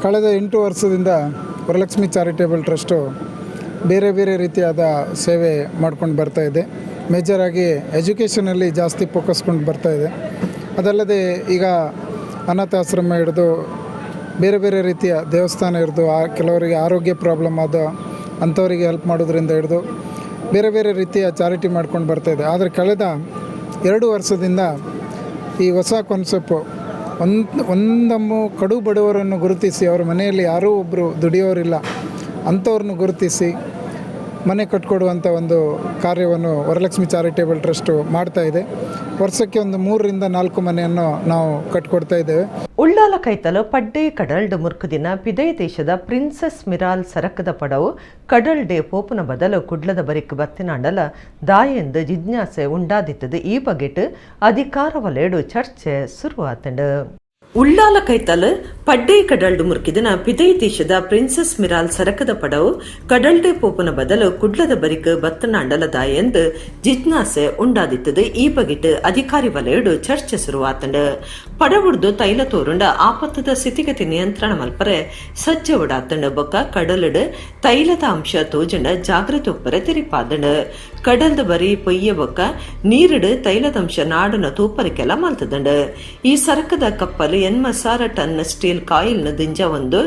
ಕಳೆದ 8 ವರ್ಷದಿಂದ ವರಲಕ್ಷ್ಮಿ ಚಾರಿಟೇಬಲ್ ಟ್ರಸ್ಟು ಬೇರೆ ಬೇರೆ ರೀತಿಯಾದ ಸೇವೆ ಮಾಡ್ಕೊಂಡು ಬರ್ತಾಯಿದೆ. ಮೇಜರಾಗಿ ಎಜುಕೇಷನಲ್ಲಿ ಜಾಸ್ತಿ ಫೋಕಸ್ಕೊಂಡು ಬರ್ತಾಯಿದೆ. ಅದಲ್ಲದೆ ಈಗ ಅನಾಥಾಶ್ರಮ ಹಿಡಿದು ಬೇರೆ ಬೇರೆ ರೀತಿಯ ದೇವಸ್ಥಾನ ಹಿಡಿದು ಕೆಲವರಿಗೆ ಆರೋಗ್ಯ ಪ್ರಾಬ್ಲಮ್ ಆದ ಅಂಥವರಿಗೆ ಹೆಲ್ಪ್ ಮಾಡೋದ್ರಿಂದ ಹಿಡಿದು ಬೇರೆ ಬೇರೆ ರೀತಿಯ ಚಾರಿಟಿ ಮಾಡ್ಕೊಂಡು ಬರ್ತಾಯಿದೆ. ಆದರೆ ಕಳೆದ 2 ವರ್ಷದಿಂದ ಈ ಹೊಸ ಕಾನ್ಸೆಪ್ಟು ಒಂದಮ್ಮು ಕಡು ಬಡವರನ್ನು ಗುರುತಿಸಿ, ಅವರ ಮನೆಯಲ್ಲಿ ಯಾರೂ ಒಬ್ಬರು ದುಡಿಯೋರಿಲ್ಲ ಅಂಥವ್ರನ್ನು ಗುರುತಿಸಿ ಮನೆ ಕಟ್ಕೊಡುವಂಥ ಒಂದು ಕಾರ್ಯವನ್ನು ವರಲಕ್ಷ್ಮಿ ಚಾರಿಟೇಬಲ್ ಟ್ರಸ್ಟು ಮಾಡ್ತಾಯಿದೆ. ವರ್ಷಕ್ಕೆ ಒಂದು 3-4 ಮನೆಯನ್ನು ನಾವು ಕಟ್ಕೊಡ್ತಾ ಇದ್ದೇವೆ. ಉಳ್ಳಾಲ ಕೈತಲು ಪಡ್ಡೆ ಕಡಲ್ ಡೆ ಮುರ್ಕುದಿನ ಪಿದೈ ದೇಶದ ಪ್ರಿನ್ಸೆಸ್ ಮಿರಾಲ್ ಸರಕದ ಪಡವು ಕಡಲ್ ಡೆ ಪೋಪುನ ಬದಲು ಕುಡ್ಲದ ಬರಿಕ್ ಬತ್ತಿನಾಂಡಲ ದಾಯೆಂದು ಜಿಜ್ಞಾಸೆ ಉಂಡಾದಿತ್ತದು. ಈ ಬಗೆಟ್ ಅಧಿಕಾರ ವಲಯಡು ಚರ್ಚೆ ಶುರುವಾತಂಡು. ಉಳ್ಳಾಲ ಕೈತಲ್ ಪಡ್ಡೆ ಕಡಲ್ಡು ಮುರ್ಕಿದಿನ ಪಿದೈ ದೇಶದ ಪ್ರಿನ್ಸೆಸ್ ಮಿರಾಲ್ ಸರಕದ ಪಡವು ಕಡಲ್ಡೆ ಪೋಪುನ ಬದಲು ಕುಡ್ಲದ ಬರಿಕ್ ಬತ್ತನಾಂಡಲ ದಾಯೆಂದು ಜಿಜ್ಞಾಸೆ ಉಂಡಾದಿತ್ತದು. ಈ ಬಗೆಟ್ ಅಧಿಕಾರಿ ವಲಯಡು ಚರ್ಚೆ ಶುರುವಾತಂಡು. ಪಡವುಡ್ದು ತೈಲ ತೋರುಂಡ ಆಪತ್ತದ ಸ್ಥಿತಿಗತಿ ನಿಯಂತ್ರಣ ಮಲ್ಪರೆ ಸಜ್ಜ ಉಡಾತಂಡು. ಬೊಕ್ಕ ಕಡಲಡು ತೈಲದ ಅಂಶ ತೋಜಂಡ ಜಾಗೃತಿ ಒಪ್ಪರೆ ತಿರಿಪಾದಂಡು. ಕಡಲ್ದ ಬರಿ ಪೊಯ್ಯ ಬೊಕ್ಕ ನೀರಿಡು ತೈಲದಂಶ ನಾಡನ ತೂಪರಿಕೆಲ್ಲ ಮಲ್ತದಂಡು. ಈ ಸರಕದ ಕಪ್ಪಲು 80,000 ಟನ್ ಸ್ಟೀಲ್ ಕಾಯಿಲ್ನ ದಿಂಜ ಒಂದು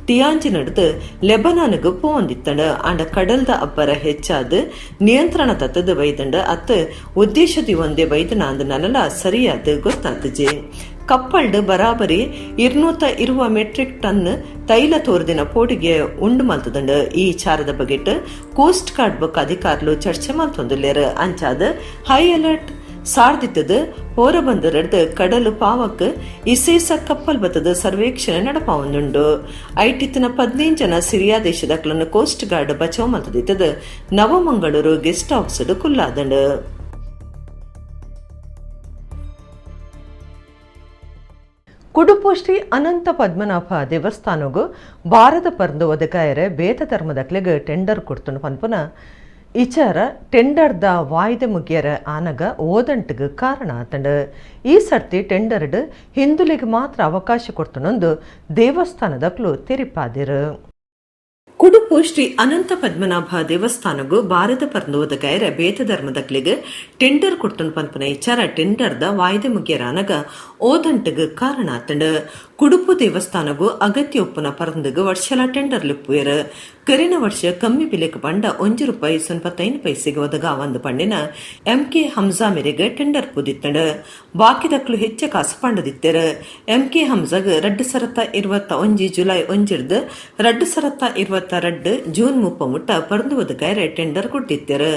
ಟಿಯಾಂಜಿ ನಡೆದು ಲೆಬನಾನ್ಗೆ ಪೋಂದಿತ್ತಂಡು. ಆಂಡ ಕಡಲ್ದ ಅಬ್ಬರ ಹೆಚ್ಚಾದ ನಿಯಂತ್ರಣ ತತ್ತದ ಬೈದಂಡು ಅತ್ತು ಉದ್ದೇಶದಿ ಒಂದೇ ಬೈದನ ಅಂದ ನಲಲ ಸರಿಯಾದ ಗೊತ್ತಾತಜೆ. ಕಪ್ಪಲ್ಡ್ ಬರಾಬರಿ 220 ಮೆಟ್ರಿಕ್ ಟನ್ ತೈಲ ತೋರ್ದಿನ ಪೋಟಿಗೆ ಉಂಡು ಮಲ್ತದಂಡು. ಈ ವಿಚಾರದ ಬಗೆಟ್ ಕೋಸ್ಟ್ ಗಾರ್ಡ್ ಬೊಕ್ಕ ಅಧಿಕಾರುಲು ಚರ್ಚೆ ಮಲ್ತೊಂದುಲ್ಲೇರು. ಅಂಚಾದ ಹೈ ಅಲರ್ಟ್ ಸಾರ್ದಿತ್ತದು ಹೋರಬಂದರಡ್ದು ಕಡಲು ಪಾವಕ್ ಇಸೇಸ ಕಪ್ಪಲ್ ಬತ್ತದ ಸರ್ವೇಕ್ಷಣೆ ನಡಪಾವೊಂದುಂಡು. ಐಟಿತ್ತಿನ 15 ಜನ ಸಿರಿಯಾ ದೇಶದಕ್ಲನ್ನು ಕೋಸ್ಟ್ ಗಾರ್ಡ್ ಬಚಾವ್ ಮಲ್ತದಿತ್ತದು ನವಮಂಗಳೂರು ಗೆಸ್ಟ್ ಹೌಸ್ ಕುಲ್ಲಾದಂಡು. ಕುಡುಪು ಶ್ರೀ ಅನಂತ ಪದ್ಮನಾಭ ದೇವಸ್ಥಾನಗೂ ಭಾರತ ಪರ್ದು ಒದಗಾಯರೆ ಬೇತ ಧರ್ಮದಕ್ಲೆಗ್ ಟೆಂಡರ್ ಕೊಡ್ತು ಪನ್ಪುನ ಇಚಾರ ಟೆಂಡರ್ದ ವಾಯ್ದೆ ಮುಗಿಯರ ಆನಗ ಓದಂಟಿಗೆ ಕಾರಣ ಆತಂಡು. ಈ ಸರ್ತಿ ಟೆಂಡರ್ಡ್ ಹಿಂದುಲಿಗೆ ಮಾತ್ರ ಅವಕಾಶ ಕೊಡ್ತನೊಂದು ದೇವಸ್ಥಾನದಕ್ಲು ತೆರಿಪಾದಿರು. ಕುಡುಪು ಶ್ರೀ ಅನಂತ ಪದ್ಮನಾಭ ದೇವಸ್ಥಾನಗೂ ಭಾರತ ಪರ್ದು ಒದಗಾಯರ ಬೇತ ಧರ್ಮದಕ್ಲೆಗ್ ಟೆಂಡರ್ ಕೊಡ್ತನ್ ಪನ್ಪನ ಇಚಾರ ಟೆಂಡರ್ದ ವಾಯ್ದೆ ಮುಗಿಯರ ಆನಗ ಓದಂಟಿಗೆ ಕಾರಣ ಆತಂಡು. ಕುಡುಪು ದೇವಸ್ಥಾನಗೂ ಅಗತ್ಯ ಒಪ್ಪುನ ಪರಂದುgu ವರ್ಷಲ ಟೆಂಡರ್ ಲಿಪ್ಪುಯರು. ಕರಿನ ವರ್ಷ ಕಮ್ಮಿ ಬೆಲೆಗೆ ಬಂಡ ₹1.95 ಒದಗ ಒಂದು ಪಂಡಿನ MK ಹಮ್ಜಾ ಮೇರೆಗೆ ಟೆಂಡರ್ ಪುದಿತ್ತಂಡು. ಬಾಕಿದಕ್ಲು ಹೆಚ್ಚ ಕಾಸು ಪಂಡದಿತ್ತರು. MK ಹಮ್ಜಾಗ್ 2021 ಜುಲೈ 1 2022 ಜೂನ್ 30 ಮುಟ್ಟ ಪರಂದು ಒದಗಾಯರೆ ಟೆಂಡರ್ ಕೊಟ್ಟಿತ್ತರು.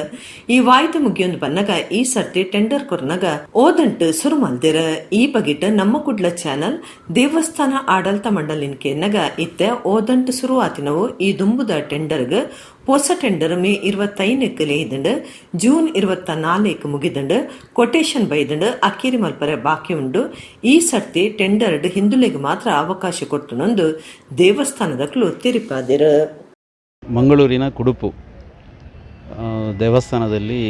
ಈ ವಾಯ್ದೆ ಮುಗಿಯೊಂದು ಬನ್ನಗ ಈ ಸರ್ತಿ ಟೆಂಡರ್ ಕೊರ್ನಗ ಓದಂಟು ಸುರು ಮಲ್ದಿರ. ಈ ಬಗೆಟ್ ನಮ್ಮಕುಡ್ಲ ಚಾನಲ್ ದೇವಸ್ಥಾನ ಆಡಳಿತ ಮಂಡಳಿನ ಕೆನ್ನಗ ಇತ್ತೆ ಓದಂಟು ಶುರುವಾತಿನವು ಈ ದುಂಬುದ ಟೆಂಡರ್ಗೆ ಹೊಸ ಟೆಂಡರ್ ಮೇ 25 ಲೇಯ್ದಂಡು ಜೂನ್ 24 ಮುಗಿದಂಡು ಕೊಟೇಶನ್ ಬೈದಂಡು ಅಕ್ಕೇರಿ ಮಲ್ಪರೆ ಬಾಕಿ ಉಂಡು. ಈ ಸರ್ತಿ ಟೆಂಡರ್ಡ್ ಹಿಂದುಳಿಗೆ ಮಾತ್ರ ಅವಕಾಶ ಕೊಟ್ಟನೊಂದು ದೇವಸ್ಥಾನದಕ್ಲು ತಿರುಪಾದಿರು. ಮಂಗಳೂರಿನ ಕುಡುಪು ದೇವಸ್ಥಾನದಲ್ಲಿ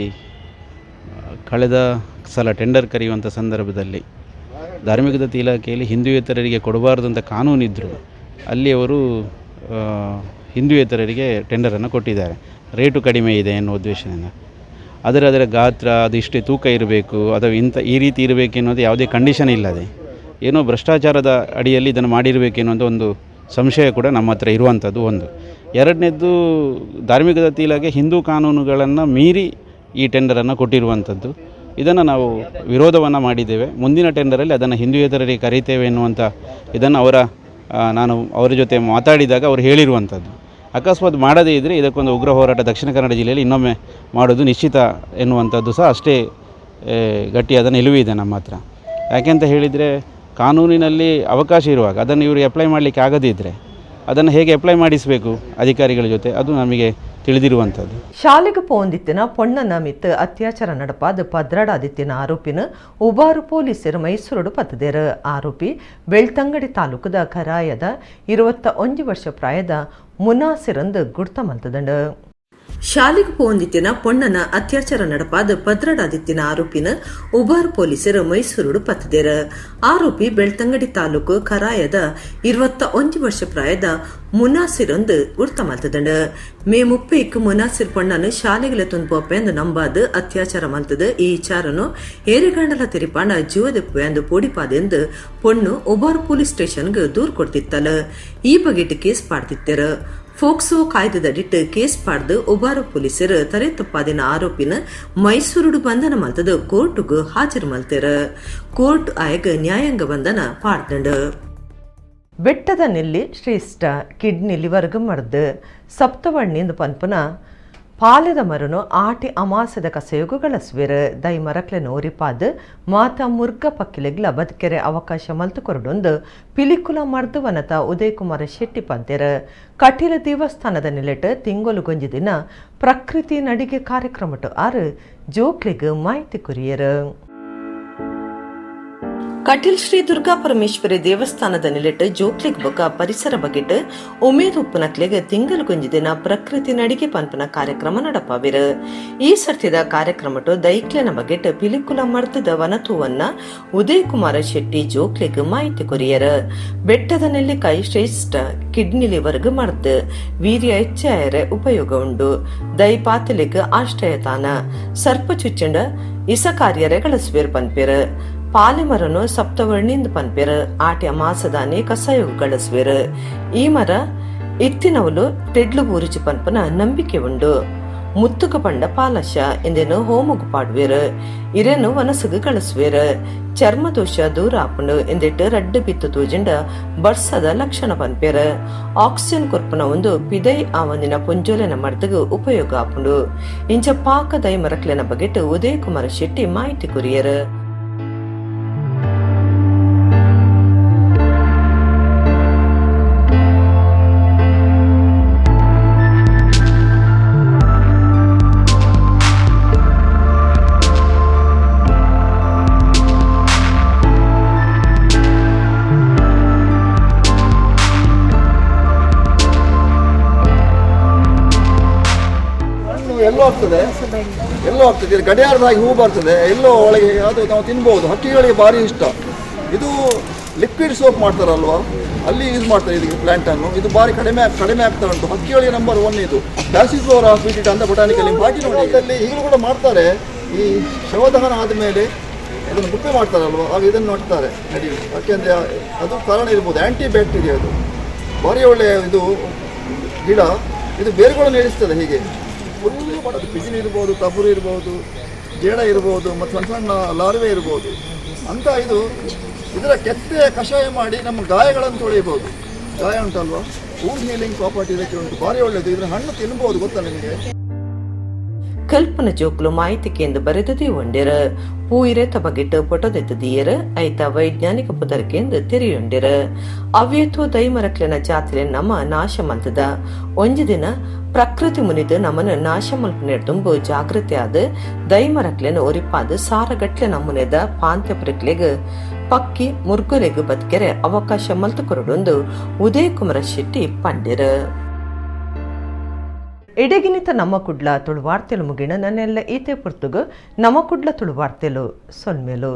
ಕಳೆದ ಸಲ ಟೆಂಡರ್ ಕರೆಯುವಂಥ ಸಂದರ್ಭದಲ್ಲಿ ಧಾರ್ಮಿಕ ದತ್ತಿ ಇಲಾಖೆಯಲ್ಲಿ ಹಿಂದುಯೇತರರಿಗೆ ಕೊಡಬಾರ್ದು ಅಂತ ಕಾನೂನಿದ್ದರು. ಅಲ್ಲಿ ಅವರು ಹಿಂದುಯೇತರರಿಗೆ ಟೆಂಡರನ್ನು ಕೊಟ್ಟಿದ್ದಾರೆ. ರೇಟು ಕಡಿಮೆ ಇದೆ ಎನ್ನುವ ಉದ್ದೇಶದಿಂದ. ಅದರ ಗಾತ್ರ ಅದು ಇಷ್ಟೇ ತೂಕ ಇರಬೇಕು ಅಥವಾ ಈ ರೀತಿ ಇರಬೇಕು ಎನ್ನುವುದು ಯಾವುದೇ ಕಂಡೀಷನ್ ಇಲ್ಲದೆ ಏನೋ ಭ್ರಷ್ಟಾಚಾರದ ಅಡಿಯಲ್ಲಿ ಇದನ್ನು ಮಾಡಿರಬೇಕೆನ್ನುವಂಥ ಒಂದು ಸಂಶಯ ಕೂಡ ನಮ್ಮ ಹತ್ರ ಇರುವಂಥದ್ದು ಒಂದು. ಎರಡನೇದ್ದು ಧಾರ್ಮಿಕ ದತ್ತಿ ಇಲಾಖೆ ಹಿಂದೂ ಕಾನೂನುಗಳನ್ನು ಮೀರಿ ಈ ಟೆಂಡರನ್ನು ಕೊಟ್ಟಿರುವಂಥದ್ದು. ಇದನ್ನು ನಾವು ವಿರೋಧವನ್ನು ಮಾಡಿದ್ದೇವೆ. ಮುಂದಿನ ಟೆಂಡರಲ್ಲಿ ಅದನ್ನು ಹಿಂದುಯೇತರರಿಗೆ ಕರೀತೇವೆ ಎನ್ನುವಂಥ ಇದನ್ನು ನಾನು ಅವರ ಜೊತೆ ಮಾತಾಡಿದಾಗ ಅವರು ಹೇಳಿರುವಂಥದ್ದು. ಅಕಸ್ಮಾತ್ ಮಾಡದೇ ಇದ್ದರೆ ಇದಕ್ಕೊಂದು ಉಗ್ರ ಹೋರಾಟ ದಕ್ಷಿಣ ಕನ್ನಡ ಜಿಲ್ಲೆಯಲ್ಲಿ ಇನ್ನೊಮ್ಮೆ ಮಾಡೋದು ನಿಶ್ಚಿತ ಎನ್ನುವಂಥದ್ದು ಸಹ ಅಷ್ಟೇ ಗಟ್ಟಿಯಾದ ನಿಲುವಿದೆ ನಮ್ಮ ಹತ್ರ. ಯಾಕೆಂತ ಹೇಳಿದರೆ ಕಾನೂನಿನಲ್ಲಿ ಅವಕಾಶ ಇರುವಾಗ ಅದನ್ನು ಇವರು ಅಪ್ಲೈ ಮಾಡಲಿಕ್ಕೆ ಆಗದಿದ್ದರೆ ಅದನ್ನು ಹೇಗೆ ಅಪ್ಲೈ ಮಾಡಿಸಬೇಕು ಅಧಿಕಾರಿಗಳ ಜೊತೆ, ಅದು ನಮಗೆ ತಿಳಿದಿರುವಂಥದ್ದು. ಶಾಲೆಗೆ ಪೋಂದಿತ್ತಿನ ಪೊಣ್ಣನ ಮಿತ್ ಅತ್ಯಾಚಾರ ನಡಪಾದ ಪದ್ರಾಡಾದಿತ್ತಿನ ಆರೋಪಿನ ಉಬಾರು ಪೊಲೀಸರು ಮೈಸೂರು ಪತ್ತದೇರು. ಆರೋಪಿ ಬೆಳ್ತಂಗಡಿ ತಾಲೂಕದ ಕರಾಯದ 21 ವರ್ಷ ಪ್ರಾಯದ ಮುನಾಸಿರಂದು ಗುರ್ತ ಮಲ್ತದಂಡು. ಶಾಲೆಗೆ ಪೋಂದಿತ್ತಿನ ಪೊಣ್ಣನ ಅತ್ಯಾಚಾರ ನಡಪಾದ ಪದ್ರಾಡಾದಿತ್ತಿನ ಆರೋಪಿನ ಉಬಾರ್ ಪೊಲೀಸರು ಮೈಸೂರು ಪತ್ತದೇರು. ಆರೋಪಿ ಬೆಳ್ತಂಗಡಿ ತಾಲೂಕು ಕರಾಯದ 21 ವರ್ಷ ಪ್ರಾಯದ ಮುನಾಸಿರಂದು ಗುರ್ತ ಮಲ್ತದಂಡು. ಮೇ 30 ಮುನಾಸಿರ್ ಪೊಣ್ಣನು ಶಾಲೆಗಳ ತುಂಬೋಪ ಎಂದು ನಂಬಾದು ಅತ್ಯಾಚಾರ ಮಲ್ತದು. ಈ ವಿಚಾರನು ಏರಿಗಂಡಲ ತಿರಿಪಾಣ ಜೀವದಪ್ಪು ಎಂದು ಪೋಡಿಪಾದೆಂದು ಪೊಣ್ಣು ಉಬಾರ್ ಪೊಲೀಸ್ ಸ್ಟೇಷನ್ಗೆ ದೂರು ಕೊಡ್ತಿತ್ತಲ್ಲ. ಈ ಬಗೆಟ್ ಕೇಸ್ ಪಾಡ್ತಿತ್ತರು. ಫೋಕ್ಸೋ ಕಾಯ್ದೆದಡಿಟ್ಟು ಕೇಸ್ ಪಾಡ್ದು ಉಬಾರ ಪೊಲೀಸರು ತರೆ ತಪ್ಪಾದಿನ ಆರೋಪಿನ ಮೈಸೂರು ಬಂಧನ ಮಲ್ತದು ಕೋರ್ಟ್ಗೂ ಹಾಜರು ಮಲ್ತೇರು. ಕೋರ್ಟ್ ಆಯಗ ನ್ಯಾಯಾಂಗ ಬಂಧನ ಪಾಡ್ದಂಡು. ಬೆಟ್ಟದ ನೆಲ್ಲಿ ಶ್ರೇಷ್ಠ ಕಿಡ್ನಿ ಲಿವರ್ಗೆ ಮರ್ದು ಸಪ್ತವಣ್ಣಿಂದ ಪನ್ಪುನ ಪಾಲೆದ ಮರನು ಆಟಿ ಅಮಾಸದ ಕಸಯೋಗುಗಳಸ್ವೇರು. ದೈ ಮರಕ್ಲೆ ನೋರಿಪಾದ ಮಾತ ಮುರ್ಗ ಪಕ್ಕಿಲೆಗ್ಲ ಬದುಕೆರೆ ಅವಕಾಶ ಮಲ್ತು ಕೊರಡೊಂದು ಪಿಲಿಕುಲ ಮರ್ದು ವನತ ಉದಯಕುಮಾರ ಶೆಟ್ಟಿ ಪಂತೆರು. ಕಟೀಲ ದೇವಸ್ಥಾನದ ನೆಲೆಟ್ ತಿಂಗೊಲು ಗೊಂಜಿ ದಿನ ಪ್ರಕೃತಿ ನಡಿಗೆ ಕಾರ್ಯಕ್ರಮಟು ಆರು ಜೋಕ್ಲಿಗೆ ಮಾಹಿತಿ ಕುರಿಯರು. ಕಟೀಲ್ ಶ್ರೀ ದುರ್ಗಾ ಪರಮೇಶ್ವರಿ ದೇವಸ್ಥಾನದ ನೆಲೆಟ್ ಜೋಕ್ಲಿಗ್ ಬೊಕ್ಕ ಪರಿಸರ ಬಗೆಟ್ ಉಮೇದ್ ಉಪ್ಪನಕ್ಲೆಗ್ ತಿಂಗಳು ಗುಂಜಿದಿನ ಪ್ರಕೃತಿ ನಡಿಗೆ ಪಂಪನ ಕಾರ್ಯಕ್ರಮ ನಡಪಾವಿರು. ಈ ಸರ್ತಿದ ಕಾರ್ಯಕ್ರಮಟು ದೈಕ್ಲೆನ ಬಗೆಟ್ ಪಿಲಿಕುಲ ಮರ್ದದ ವನತುವನ್ನ ಉದಯಕುಮಾರ ಶೆಟ್ಟಿ ಜೋಕ್ಲಿಗ್ ಮಾಹಿತಿ ಕೊರಿಯರು. ಬೆಟ್ಟದ ನೆಲ್ಲಿಕಾಯಿ ಶ್ರೇಷ್ಠ ಕಿಡ್ನಿ ಲಿವರ್ಗ್ ಮರ್ದು ವೀರ್ಯ ಹೆಚ್ಚಾಯರೆ ಉಪಯೋಗ ಉಂಡು. ದೈ ಪಾತಲಿಗ್ ಆಶ್ರಯ ತಾನ ಸರ್ಪ ಚುಚ್ಚಂಡ ಇಸ ಕಾರ್ಯರೆ ಗಳಸ್ವೇರ್ ಪನ್ಪೇರು. ಪಾಲೆಮರನು ಸಪ್ತವರ್ಣಿಂದ ಪನ್ಪೇರು. ಆಟಿ ಅಮಾಸದಾನೆ ಕಸಾಯೋಗ ಗಳಸ್ವೇರು. ಈ ಮರ ಇತ್ತಿನವಲು ತೆಡ್ಲು ಬೂರಿಚು ಪನ್ಪನ ನಂಬಿಕೆ ಉಂಡು. ಮುತ್ತುಕ ಪಂಡ ಪಾಲಶ ಎಂದೇನು ಹೋಮಗು ಪಾಡುವೇರು ಇರೇನು ವನಸುಗು ಕಳಿಸುವೇರು ಚರ್ಮದೋಷ ದೂರ ಆಪುಂಡು ಎಂದಿಟ್ಟು ರಡ್ಡು ಬಿತ್ತು ತೂಜಿಂಡ ಬರ್ಸದ ಲಕ್ಷಣ ಪನ್ಪೇರು ಆಕ್ಸಿಜನ್ ಕೊರ್ಪುನ ಒಂದು ಪಿದೈ ಆವಂದಿನ ಪುಂಜೋಲೆನ ಮರ್ದಗು ಉಪಯೋಗ ಆಪುಂಡು ಇಂಚ ಪಾಕ ದೈ ಮರಕ್ಲೆನ ಬಗೆಟ್ಟು ಉದಯ್ ಕುಮಾರ ಶೆಟ್ಟಿ ಮಾಹಿತಿ ಕುರಿಯರು. ಎಲ್ಲೋ ಆಗ್ತದೆ ಗಡಿಯಾರದಾಗಿ ಹೂ ಬರ್ತದೆ, ಎಲ್ಲೋ ಒಳಗೆ ಅದು ನಾವು ತಿನ್ಬೋದು. ಹಕ್ಕಿಗಳಿಗೆ ಭಾರಿ ಇಷ್ಟ. ಇದು ಲಿಕ್ವಿಡ್ ಸೋಪ್ ಮಾಡ್ತಾರಲ್ವ, ಅಲ್ಲಿ ಯೂಸ್ ಮಾಡ್ತಾರೆ ಇದಕ್ಕೆ ಪ್ಲಾಂಟನ್ನು. ಇದು ಭಾರಿ ಕಡಿಮೆ ಆಗ್ತಾ ಉಂಟು. ಹಕ್ಕಿಗಳಿಗೆ ನಂಬರ್ 1 ಇದು. ಪ್ಯಾಸಿಫ್ಲೋರಾ ಫಿಟಿಟ್ ಅಂತ ಬೊಟಾನಿಕಲ್ ಹಾಕಿ ನೋಡಿ, ಈಗಲೂ ಕೂಡ ಮಾಡ್ತಾರೆ. ಈ ಶವದಹನ ಆದಮೇಲೆ ಅದನ್ನು ಗುಪ್ಪೆ ಮಾಡ್ತಾರಲ್ವ, ಆಗ ಇದನ್ನು ನೋಡ್ತಾರೆ ನಡಿ. ಯಾಕೆಂದರೆ ಅದು ಕಾರಣ ಇರ್ಬೋದು, ಆ್ಯಂಟಿ ಬ್ಯಾಕ್ಟೀರಿಯಾ. ಅದು ಭಾರಿ ಒಳ್ಳೆಯ ಇದು ಗಿಡ. ಇದು ಬೇರುಗಳನ್ನು ಇಳಿಸ್ತದೆ. ಹೀಗೆ ಫುಲ್ಲು ಮಾಡೋದು. ಪಿಜಿಲ್ ಇರ್ಬೋದು, ತಬುರು ಇರ್ಬೋದು, ಜೇಡ ಇರ್ಬೋದು, ಮತ್ತು ಸಣ್ಣ ಸಣ್ಣ ಲಾರ್ವೆ ಇರ್ಬೋದು ಅಂತ. ಇದರ ಕೆತ್ತೆ ಕಷಾಯ ಮಾಡಿ ನಮ್ಮ ಗಾಯಗಳನ್ನು ತೊಳೆಯಬಹುದು. ಗಾಯ ಉಂಟಲ್ವ, ವೂಂಡ್ ಹೀಲಿಂಗ್ ಪ್ರಾಪರ್ಟಿ ಇದಕ್ಕೆ ಉಂಟು. ಭಾರಿ ಒಳ್ಳೆಯದು. ಇದರ ಹಣ್ಣು ತಿನ್ಬೋದು, ಗೊತ್ತಾ ನಿಮಗೆ? ಕಲ್ಪನ ಜೋಕ್ಲು ಮಾಹಿತಿಕೆಂದು ಬರೆದದೇ ಒಂಡೆರ ಪೂಯಿರೆ ತಬಗಿಟ್ಟು ಪೊಟೊದೆತ್ತದೀಯರ ಐತ ವೈಜ್ಞಾನಿಕ ಪುದರ್ಕೆಂದು ತೆರೆಯೊಂಡೆರ ಅವ್ಯಥೋ ದೈಮರಕ್ಲೆನ ಜಾತ್ರೆ ನಮ್ಮ ನಾಶ ಮಲ್ತದ ಒಂಜಿ ದಿನ ಪ್ರಕೃತಿ ಮುನಿದು ನಮ್ಮನ್ನು ನಾಶ ಮಲ್ಪನೆಡ್ದುಂಬು ಜಾಗೃತಿ ಆದ ದೈಮರಕ್ಲೆನ ಒರಿಪಾದ ಸಾರಗಟ್ಲೆ ನಮ್ಮನೆದ ಪಾಂತ್ಯ ಪ್ರಕ್ಲೆಗ್ ಪಕ್ಕಿ ಮುರ್ಗುರೆಗ್ ಬದುಕೆರೆ ಅವಕಾಶ ಮಲ್ತು ಕೊರಡೊಂದು ಉದಯ್ ಕುಮಾರ ಶೆಟ್ಟಿ ಪಂಡಿರ. ಎಡೆಗಿನಿತ ನಮ್ಮ ಕುಡ್ಲ ತುಳು ವಾರ್ತೆಲು ಮುಗಿಣ ನನ್ನೆಲ್ಲ ಈತೆ ಪುರ್ತುಗು ನಮ್ಮ ಕುಡ್ಲ ತುಳು ವಾರ್ತೆಲು ಸೊಲ್ಮೆಲು.